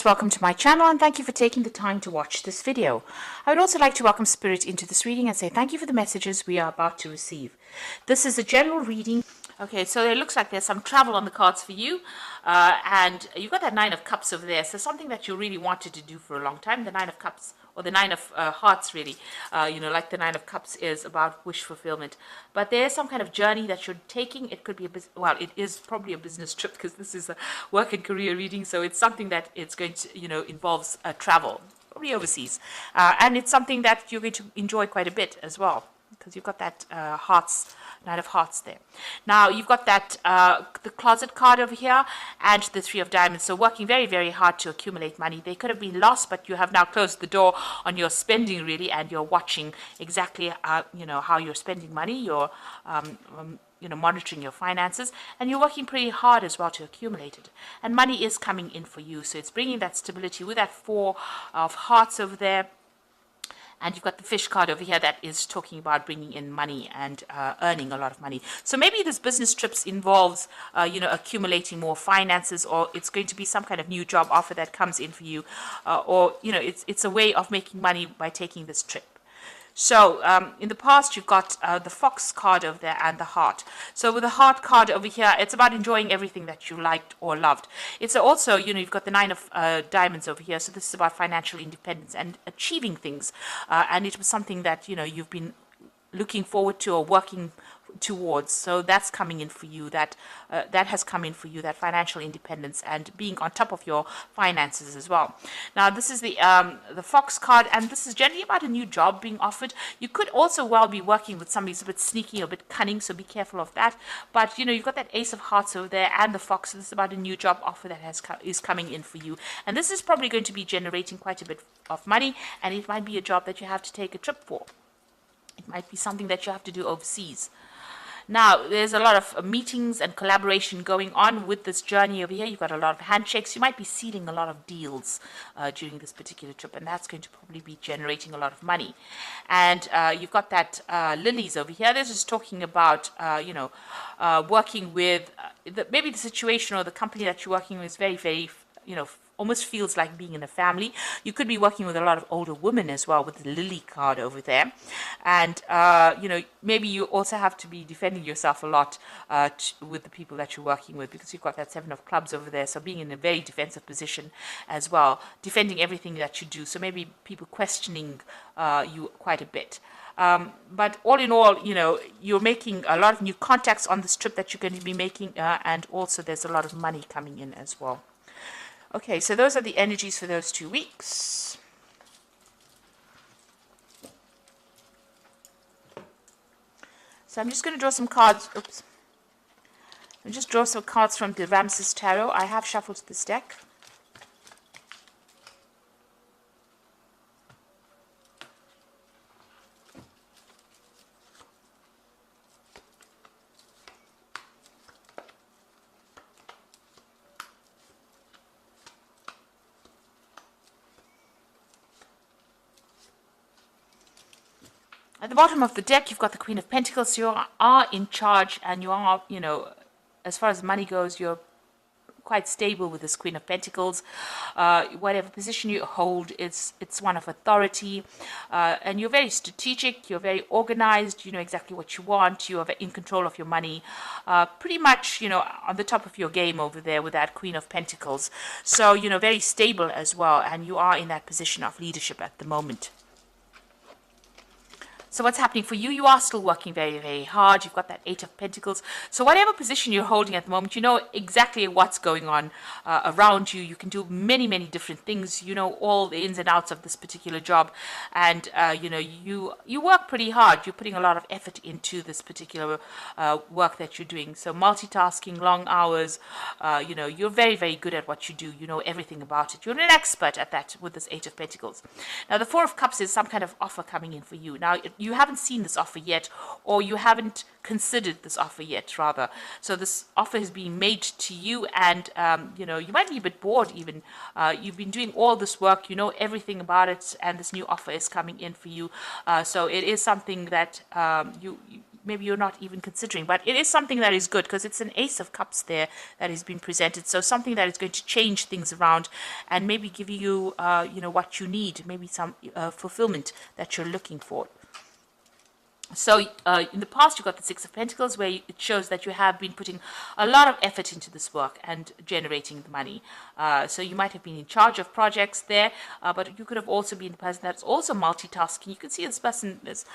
Welcome to my channel and thank you for taking the time to watch this video. I would also like to welcome Spirit into this reading and say thank you for the messages we are about to receive. This is a general reading. Okay, so it looks like there's some travel on the cards for you, and you've got that Nine of Cups over there, so something that you really wanted to do for a long time. The Nine of Cups, or the Nine of Hearts really, like the Nine of Cups is about wish fulfillment. But there's some kind of journey that you're taking. It could be it is probably a business trip because this is a work and career reading, so it's something that it's going to, involves travel, probably overseas. And it's something that you're going to enjoy quite a bit as well, because you've got that Nine of Hearts there. Now you've got that the closet card over here and the Three of Diamonds. So working very, very hard to accumulate money. They could have been lost, but you have now closed the door on your spending really, and you're watching exactly how you're spending money. You're monitoring your finances, and you're working pretty hard as well to accumulate it. And money is coming in for you, so it's bringing that stability with that Four of Hearts over there. And you've got the Fish card over here that is talking about bringing in money and earning a lot of money. So maybe this business trips involves, accumulating more finances, or it's going to be some kind of new job offer that comes in for you, or it's a way of making money by taking this trip. So in the past, you've got the Fox card over there and the Heart. So with the Heart card over here, it's about enjoying everything that you liked or loved. It's also, you've got the Nine of Diamonds over here. So this is about financial independence and achieving things. And it was something that, you've been looking forward to or working towards. So that's coming in for you. That has come in for you, that financial independence and being on top of your finances as well. Now this is the Fox card, and this is generally about a new job being offered. You could also well be working with somebody who's a bit sneaky or a bit cunning, so be careful of that. But you've got that Ace of Hearts over there and the Fox. So this is about a new job offer that is coming in for you, and this is probably going to be generating quite a bit of money, and it might be a job that you have to take a trip for. It might be something that you have to do overseas. Now, there's a lot of meetings and collaboration going on with this journey over here. You've got a lot of handshakes. You might be sealing a lot of deals during this particular trip, and that's going to probably be generating a lot of money. And you've got that lilies over here. This is talking about, working with, maybe the situation or the company that you're working with is very, very, almost feels like being in a family. You could be working with a lot of older women as well with the Lily card over there. And, maybe you also have to be defending yourself a lot with the people that you're working with, because you've got that Seven of Clubs over there. So being in a very defensive position as well, defending everything that you do. So maybe people questioning you quite a bit. But all in all, you're making a lot of new contacts on this trip that you're going to be making. And also there's a lot of money coming in as well. Okay, so those are the energies for those 2 weeks. So I'm just going to draw some cards. Oops. I'll just draw some cards from the Ramses Tarot. I have shuffled this deck. At the bottom of the deck, you've got the Queen of Pentacles. You are in charge, and you are, as far as money goes, you're quite stable with this Queen of Pentacles. Whatever position you hold, it's one of authority, and you're very strategic. You're very organized. You know exactly what you want. You are in control of your money. Pretty much, on the top of your game over there with that Queen of Pentacles. So, very stable as well, and you are in that position of leadership at the moment. So what's happening for you? You are still working very, very hard. You've got that Eight of Pentacles. So whatever position you're holding at the moment, you know exactly what's going on around you. You can do many, many different things. You know all the ins and outs of this particular job. And, you work pretty hard. You're putting a lot of effort into this particular work that you're doing. So multitasking, long hours, you're very, very good at what you do. You know everything about it. You're an expert at that with this Eight of Pentacles. Now, the Four of Cups is some kind of offer coming in for you. Now, you haven't seen this offer yet, or you haven't considered this offer yet, rather. So this offer is being made to you, and you might be a bit bored even. You've been doing all this work, you know everything about it, and this new offer is coming in for you. So it is something that maybe you're not even considering. But it is something that is good because it's an Ace of Cups there that is being presented. So something that is going to change things around and maybe give you, what you need, maybe some fulfillment that you're looking for. So in the past, you got the Six of Pentacles, where it shows that you have been putting a lot of effort into this work and generating the money. So you might have been in charge of projects there, but you could have also been the person that's also multitasking. You can see this person is,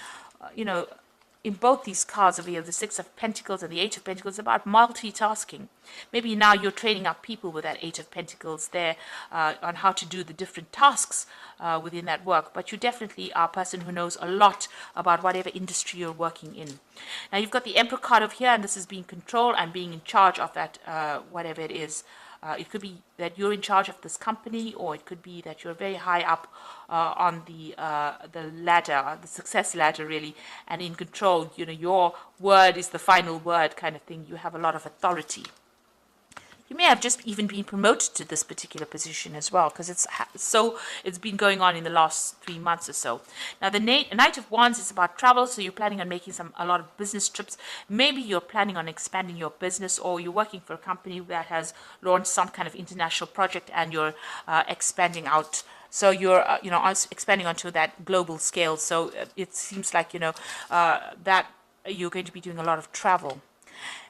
in both these cards over here, the Six of Pentacles and the Eight of Pentacles, about multitasking. Maybe now you're training up people with that Eight of Pentacles there on how to do the different tasks within that work. But you definitely are a person who knows a lot about whatever industry you're working in. Now you've got the Emperor card over here, and this is being control and being in charge of that, whatever it is. It could be that you're in charge of this company, or it could be that you're very high up on the ladder, the success ladder, really, and in control. Your word is the final word, kind of thing. You have a lot of authority. You may have just even been promoted to this particular position as well, because it's been going on in the last 3 months or so. Now, the Knight of Wands is about travel, so you're planning on making a lot of business trips. Maybe you're planning on expanding your business, or you're working for a company that has launched some kind of international project, and you're expanding out. So you're, expanding onto that global scale. So it seems like, that you're going to be doing a lot of travel.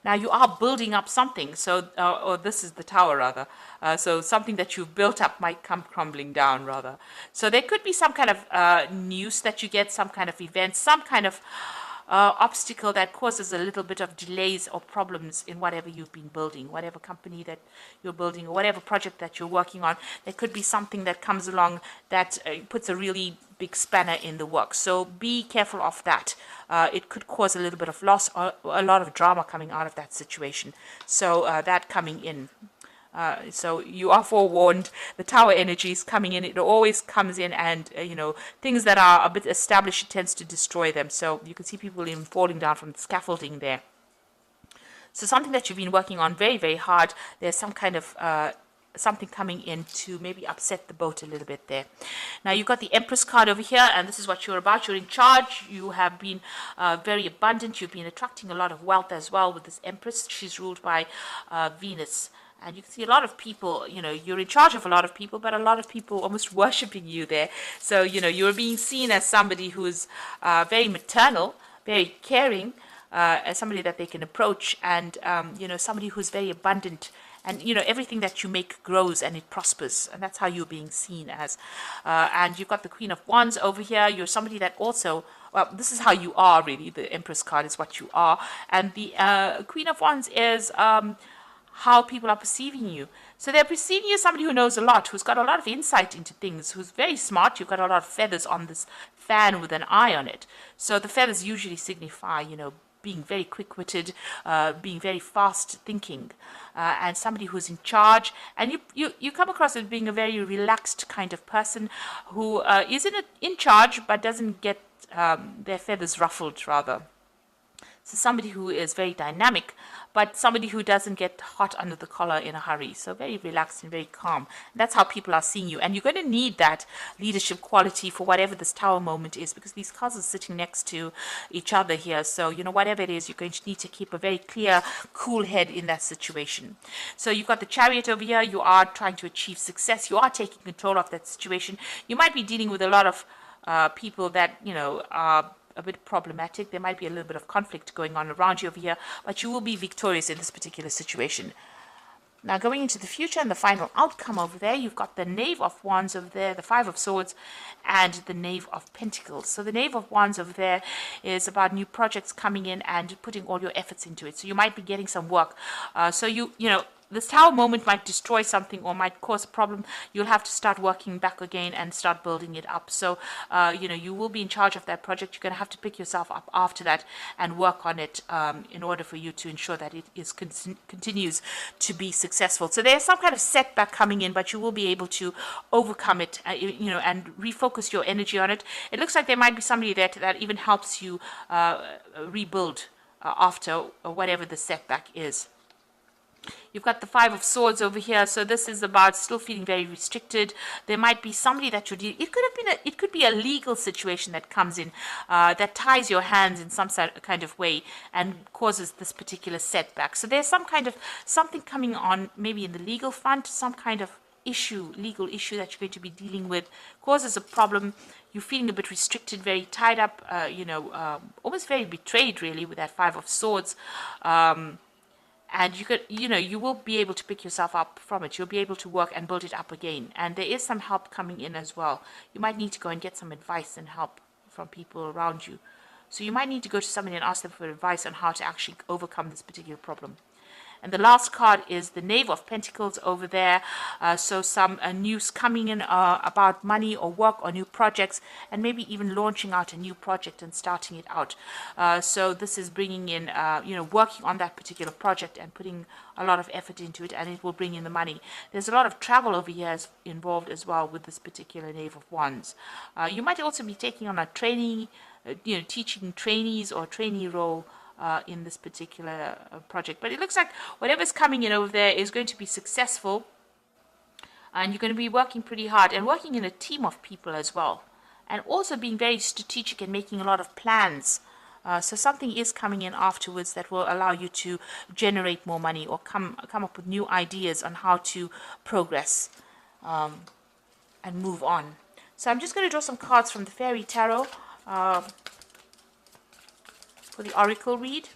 Now you are building up something, so or this is the Tower rather. So something that you've built up might come crumbling down rather. So there could be some kind of news that you get, some kind of event, some kind of obstacle that causes a little bit of delays or problems in whatever you've been building, whatever company that you're building, or whatever project that you're working on. There could be something that comes along that puts a really big spanner in the work. So be careful of that. It could cause a little bit of loss or a lot of drama coming out of that situation. So that coming in. So you are forewarned. The Tower energy is coming in. It always comes in, and things that are a bit established, it tends to destroy them. So you can see people even falling down from the scaffolding there. So something that you've been working on very, very hard. There's some kind of something coming in to maybe upset the boat a little bit there. Now you've got the Empress card over here, and this is what you're about. You're in charge. You have been very abundant. You've been attracting a lot of wealth as well with this Empress. She's ruled by Venus. And you can see a lot of people, you're in charge of a lot of people, but a lot of people almost worshipping you there. So, you're being seen as somebody who's very maternal, very caring, as somebody that they can approach, and, somebody who's very abundant. And, everything that you make grows and it prospers. And that's how you're being seen as. And you've got the Queen of Wands over here. You're somebody that also, well, this is how you are, really. The Empress card is what you are. And the Queen of Wands is how people are perceiving you. So they're perceiving you as somebody who knows a lot, who's got a lot of insight into things, who's very smart. You've got a lot of feathers on this fan with an eye on it. So the feathers usually signify, being very quick-witted, being very fast-thinking, and somebody who's in charge. And you come across as being a very relaxed kind of person who is in charge but doesn't get their feathers ruffled, rather. So somebody who is very dynamic, but somebody who doesn't get hot under the collar in a hurry. So very relaxed and very calm. And that's how people are seeing you. And you're going to need that leadership quality for whatever this Tower moment is, because these cards are sitting next to each other here. So, whatever it is, you're going to need to keep a very clear, cool head in that situation. So you've got the Chariot over here. You are trying to achieve success. You are taking control of that situation. You might be dealing with a lot of people that, are a bit problematic. There might be a little bit of conflict going on around you over here, but you will be victorious in this particular situation. Now going into the future and the final outcome over there, you've got the Knave of Wands over there, the Five of Swords, and the Knave of Pentacles. So the Knave of Wands over there is about new projects coming in and putting all your efforts into it. So you might be getting some work. This Tower moment might destroy something or might cause a problem. You'll have to start working back again and start building it up. So, you will be in charge of that project. You're going to have to pick yourself up after that and work on it in order for you to ensure that it continues to be successful. So there's some kind of setback coming in, but you will be able to overcome it, and refocus your energy on it. It looks like there might be somebody there that even helps you rebuild after whatever the setback is. You've got the Five of Swords over here, so this is about still feeling very restricted. There might be somebody that you're dealing. It could have been it could be a legal situation that comes in that ties your hands in some kind of way and causes this particular setback. So there's some kind of something coming on, maybe in the legal front, some kind of legal issue that you're going to be dealing with, causes a problem. You're feeling a bit restricted, very tied up, almost very betrayed, really, with that Five of Swords. And you will be able to pick yourself up from it. You'll be able to work and build it up again. And there is some help coming in as well. You might need to go and get some advice and help from people around you. So you might need to go to somebody and ask them for advice on how to actually overcome this particular problem. And the last card is the Knave of Pentacles over there. So some news coming in about money or work or new projects, and maybe even launching out a new project and starting it out. So this is bringing in, working on that particular project and putting a lot of effort into it, and it will bring in the money. There's a lot of travel over here involved as well with this particular Knave of Wands. You might also be taking on a training, teaching trainees or trainee role in this particular project. But it looks like whatever's coming in over there is going to be successful, and you're going to be working pretty hard and working in a team of people as well, and also being very strategic and making a lot of plans. So something is coming in afterwards that will allow you to generate more money or come up with new ideas on how to progress and move on. So I'm just going to draw some cards from the Fairy Tarot for the Oracle read.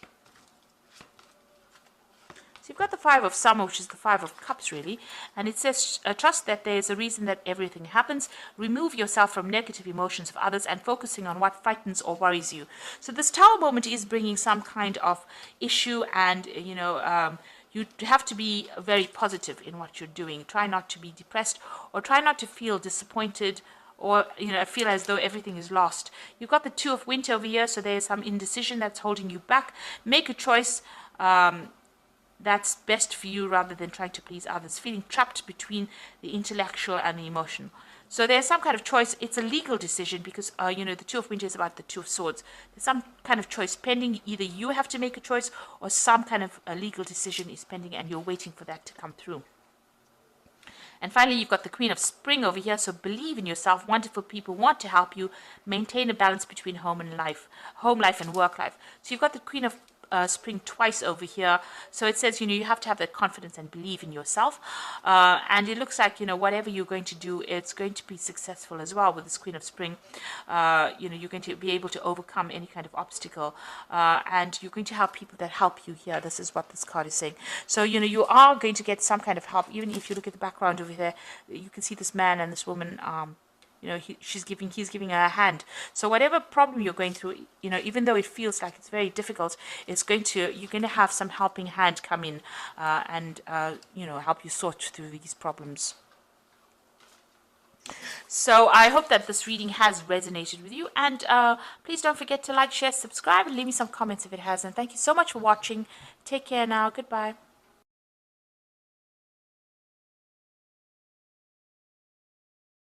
So you've got the Five of Summer, which is the Five of Cups, really. And it says, trust that there is a reason that everything happens. Remove yourself from negative emotions of others and focusing on what frightens or worries you. So this Tower moment is bringing some kind of issue, and, you have to be very positive in what you're doing. Try not to be depressed, or try not to feel disappointed, or feel as though everything is lost. You've got the Two of Winter over here, so there's some indecision that's holding you back. Make a choice that's best for you rather than trying to please others. Feeling trapped between the intellectual and the emotional. So there's some kind of choice. It's a legal decision because, the Two of Winter is about the Two of Swords. There's some kind of choice pending. Either you have to make a choice or some kind of a legal decision is pending and you're waiting for that to come through. And finally, you've got the Queen of Spring over here. So believe in yourself. Wonderful people want to help you maintain a balance between home life and work life. So you've got the Queen of Spring twice over here. So it says, you have to have that confidence and believe in yourself. And it looks like, whatever you're going to do, it's going to be successful as well with this Queen of Spring. You're going to be able to overcome any kind of obstacle. And you're going to have people that help you here. This is what this card is saying. So, you are going to get some kind of help. Even if you look at the background over there, you can see this man and this woman, he's giving her a hand. So whatever problem you're going through, even though it feels like it's very difficult, you're going to have some helping hand come in and help you sort through these problems. So I hope that this reading has resonated with you, and please don't forget to like, share, subscribe, and leave me some comments if it has. And thank you so much for watching. Take care now. Goodbye.